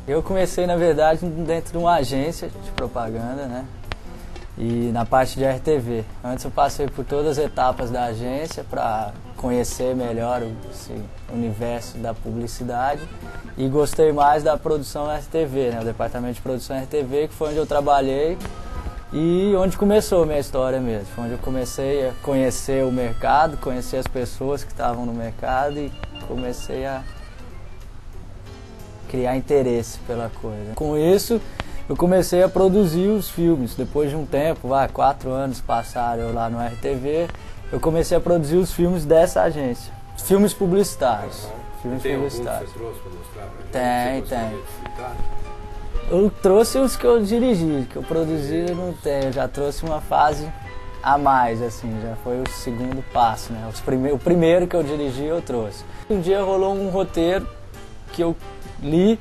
Eu comecei, na verdade, dentro de uma agência de propaganda, né? E na parte de RTV. Antes eu passei por todas as etapas da agência para conhecer melhor esse universo da publicidade e gostei mais da produção RTV, né? O departamento de produção RTV, que foi onde eu trabalhei e onde começou a minha história mesmo. Foi onde eu comecei a conhecer o mercado, conhecer as pessoas que estavam no mercado e comecei a criar interesse pela coisa. Com isso, eu comecei a produzir os filmes. Depois de um tempo, 4 anos passaram eu lá no RTV, eu comecei a produzir os filmes dessa agência. Filmes publicitários. Filmes publicitários. Tem algum que você trouxe para mostrar pra gente? Tem. Eu trouxe os que eu dirigi, que eu produzi eu não tenho. Eu já trouxe uma fase a mais, assim, já foi o segundo passo, né? O primeiro que eu dirigi eu trouxe. Um dia rolou um roteiro que eu li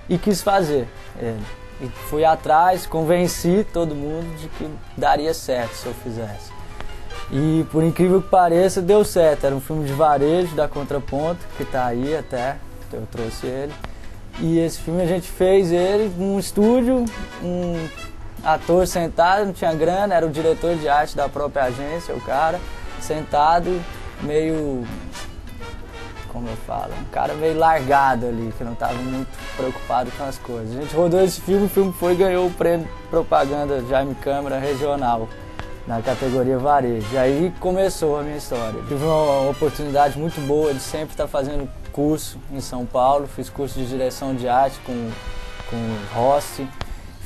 e quis fazer ele. E fui atrás, convenci todo mundo de que daria certo se eu fizesse. E por incrível que pareça, deu certo. Era um filme de varejo da Contraponto, que está aí até, eu trouxe ele. E esse filme a gente fez ele num estúdio, um ator sentado, não tinha grana, era o diretor de arte da própria agência, o cara, sentado, meio, como eu falo, um cara meio largado ali, que não estava muito preocupado com as coisas. A gente rodou esse filme, o filme foi e ganhou o prêmio Propaganda Jaime Câmara Regional, na categoria Varejo. E aí começou a minha história. Tive uma oportunidade muito boa de sempre estar fazendo curso em São Paulo, fiz curso de direção de arte com Rossi,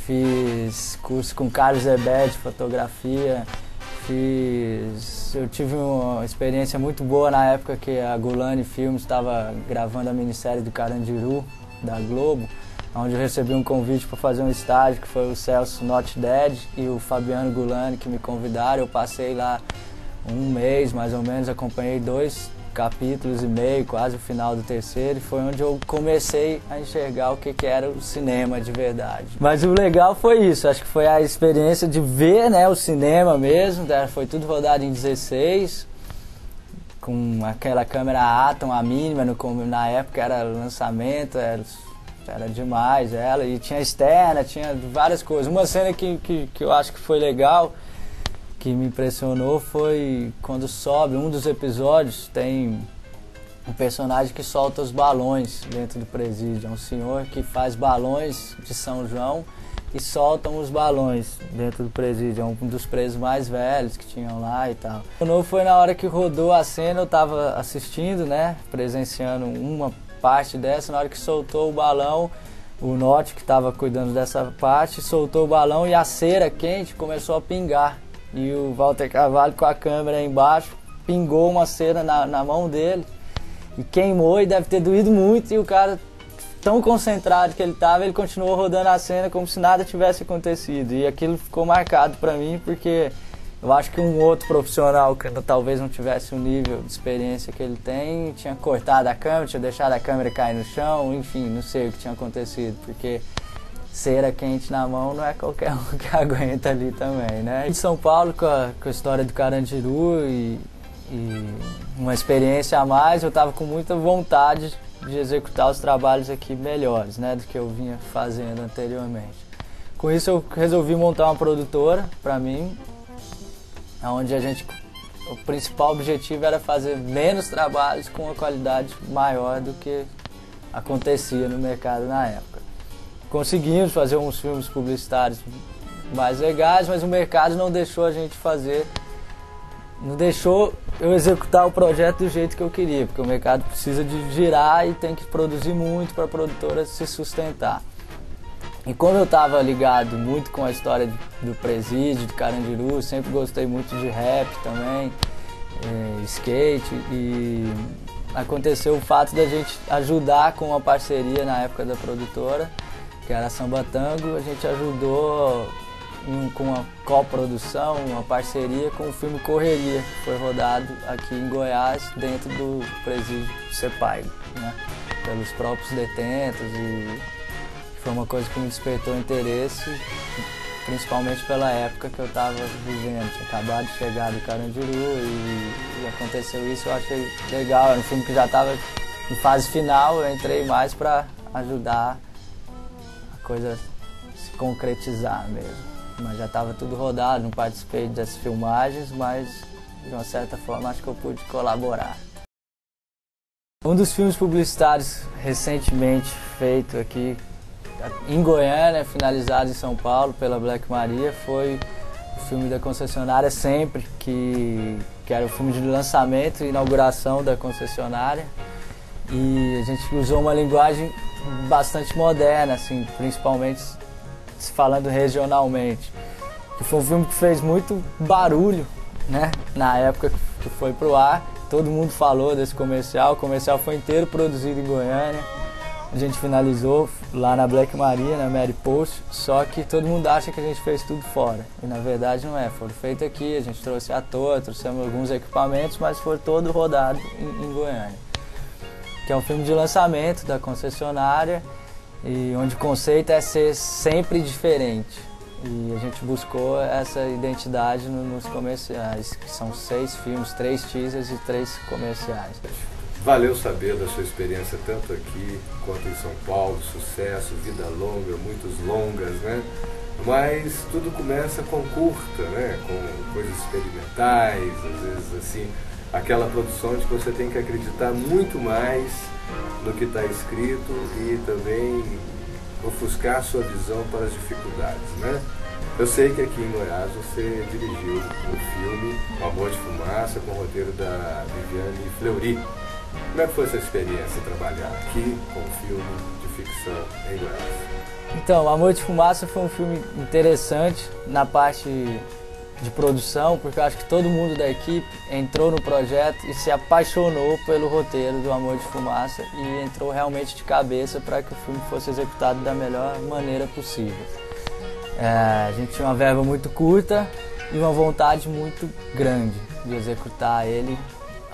fiz curso com Carlos Zebed de fotografia, eu tive uma experiência muito boa na época que a Gulani Filmes estava gravando a minissérie do Carandiru, da Globo, onde eu recebi um convite para fazer um estágio, que foi o Celso Not Dead e o Fabiano Gulani que me convidaram. Eu passei lá um mês, mais ou menos, acompanhei 2 capítulos e meio, quase o final do terceiro, e foi onde eu comecei a enxergar o que era o cinema de verdade. Mas o legal foi isso, acho que foi a experiência de ver, né, o cinema mesmo, foi tudo rodado em 16, com aquela câmera Atom, a mínima, na época era lançamento, era demais ela, e tinha externa, tinha várias coisas. Uma cena que eu acho que foi legal, que me impressionou, foi quando sobe um dos episódios, tem um personagem que solta os balões dentro do presídio. É um senhor que faz balões de São João e soltam os balões dentro do presídio. É um dos presos mais velhos que tinham lá e tal. O novo foi na hora que rodou a cena, eu estava assistindo, né, presenciando uma parte dessa. Na hora que soltou o balão, o Norte, que estava cuidando dessa parte, soltou o balão e a cera quente começou a pingar. E o Walter Carvalho, com a câmera aí embaixo, pingou uma cera na mão dele e queimou, e deve ter doído muito. E o cara, tão concentrado que ele estava, ele continuou rodando a cena como se nada tivesse acontecido. E aquilo ficou marcado para mim, porque eu acho que um outro profissional que talvez não tivesse o nível de experiência que ele tem, tinha cortado a câmera, tinha deixado a câmera cair no chão, enfim, não sei o que tinha acontecido, porque cera quente na mão não é qualquer um que aguenta ali também, né? Em São Paulo, com a história do Carandiru e uma experiência a mais, eu estava com muita vontade de executar os trabalhos aqui melhores, né, do que eu vinha fazendo anteriormente. Com isso eu resolvi montar uma produtora para mim, onde o principal objetivo era fazer menos trabalhos com uma qualidade maior do que acontecia no mercado na época. Conseguimos fazer uns filmes publicitários mais legais, mas o mercado não deixou a gente fazer, não deixou eu executar o projeto do jeito que eu queria, porque o mercado precisa de girar e tem que produzir muito para a produtora se sustentar. E como eu estava ligado muito com a história do presídio, do Carandiru, sempre gostei muito de rap também, skate, e aconteceu o fato da gente ajudar com uma parceria na época da produtora, que era a Samba Tango. A gente ajudou com uma coprodução, uma parceria com o filme Correria, que foi rodado aqui em Goiás, dentro do presídio Sepaigo, né, pelos próprios detentos, e foi uma coisa que me despertou interesse, principalmente pela época que eu estava vivendo. Tinha acabado de chegar do Carandiru e aconteceu isso, eu achei legal. Era um filme que já estava em fase final, eu entrei mais para ajudar coisa se concretizar mesmo. Mas já estava tudo rodado, não participei das filmagens, mas de uma certa forma acho que eu pude colaborar. Um dos filmes publicitários recentemente feito aqui em Goiânia, finalizado em São Paulo pela Black Maria, foi o filme da concessionária Sempre, que era o filme de lançamento e inauguração da concessionária. E a gente usou uma linguagem bastante moderna, assim, principalmente se falando regionalmente. Que foi um filme que fez muito barulho, né, na época que foi pro ar. Todo mundo falou desse comercial. O comercial foi inteiro produzido em Goiânia. A gente finalizou lá na Black Maria, na Mary Post, só que todo mundo acha que a gente fez tudo fora. E na verdade não é, foi feito aqui, a gente trouxe ator, trouxemos alguns equipamentos, mas foi todo rodado em Goiânia. Que é um filme de lançamento da concessionária, e onde o conceito é ser sempre diferente. E a gente buscou essa identidade nos comerciais, que são 6 filmes, 3 teasers e 3 comerciais. Valeu saber da sua experiência tanto aqui quanto em São Paulo, sucesso, vida longa, muitos longas, né? Mas tudo começa com curta, né? Com coisas experimentais, às vezes assim, aquela produção de que você tem que acreditar muito mais no que está escrito e também ofuscar a sua visão para as dificuldades, né? Eu sei que aqui em Goiás você dirigiu um filme, O Amor de Fumaça, com o roteiro da Viviane Fleury. Como é que foi essa experiência trabalhar aqui com um filme de ficção em Goiás? Então, O Amor de Fumaça foi um filme interessante na parte de produção, porque eu acho que todo mundo da equipe entrou no projeto e se apaixonou pelo roteiro do Amor de Fumaça e entrou realmente de cabeça para que o filme fosse executado da melhor maneira possível. A gente tinha uma verba muito curta e uma vontade muito grande de executar ele,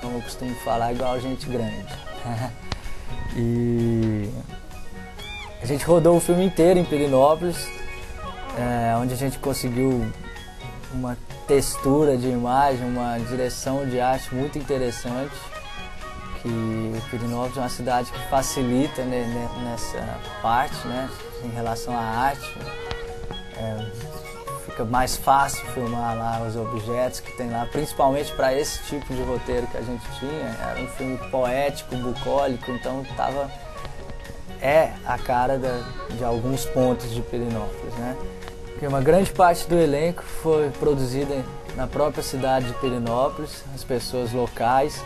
como eu costumo falar, igual gente grande. E a gente rodou o filme inteiro em Pirenópolis, onde a gente conseguiu uma textura de imagem, uma direção de arte muito interessante, que Pirenópolis é uma cidade que facilita, né, nessa parte, né, em relação à arte. Fica mais fácil filmar lá os objetos que tem lá, principalmente para esse tipo de roteiro que a gente tinha. Era um filme poético, bucólico, então a cara de alguns pontos de Pirenópolis, né? Porque uma grande parte do elenco foi produzida na própria cidade de Pirenópolis, as pessoas locais.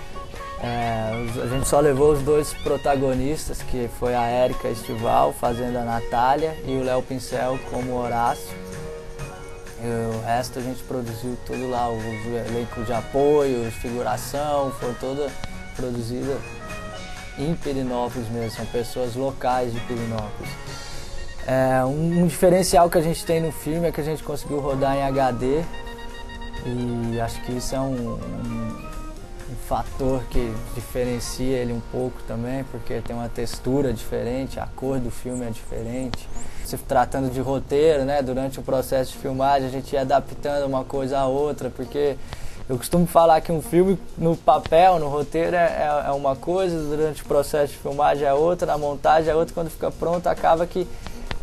A gente só levou os 2 protagonistas, que foi a Érica Estival fazendo a Natália e o Léo Pincel como Horácio. E o resto a gente produziu tudo lá, o elenco de apoio, figuração, foi toda produzida em Pirenópolis mesmo, são pessoas locais de Pirenópolis. Um diferencial que a gente tem no filme é que a gente conseguiu rodar em HD, e acho que isso é um fator que diferencia ele um pouco também, porque tem uma textura diferente, a cor do filme é diferente. Se tratando de roteiro, né, durante o processo de filmagem a gente ia adaptando uma coisa a outra, porque eu costumo falar que um filme no papel, no roteiro é uma coisa, durante o processo de filmagem é outra, na montagem é outra, quando fica pronto acaba que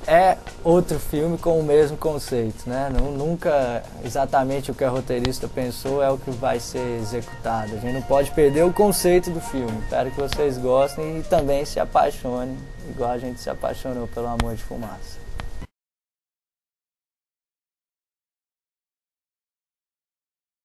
é outro filme com o mesmo conceito, né? Nunca exatamente o que a roteirista pensou é o que vai ser executado. A gente não pode perder o conceito do filme. Espero que vocês gostem e também se apaixonem, igual a gente se apaixonou pelo Amor de Fumaça.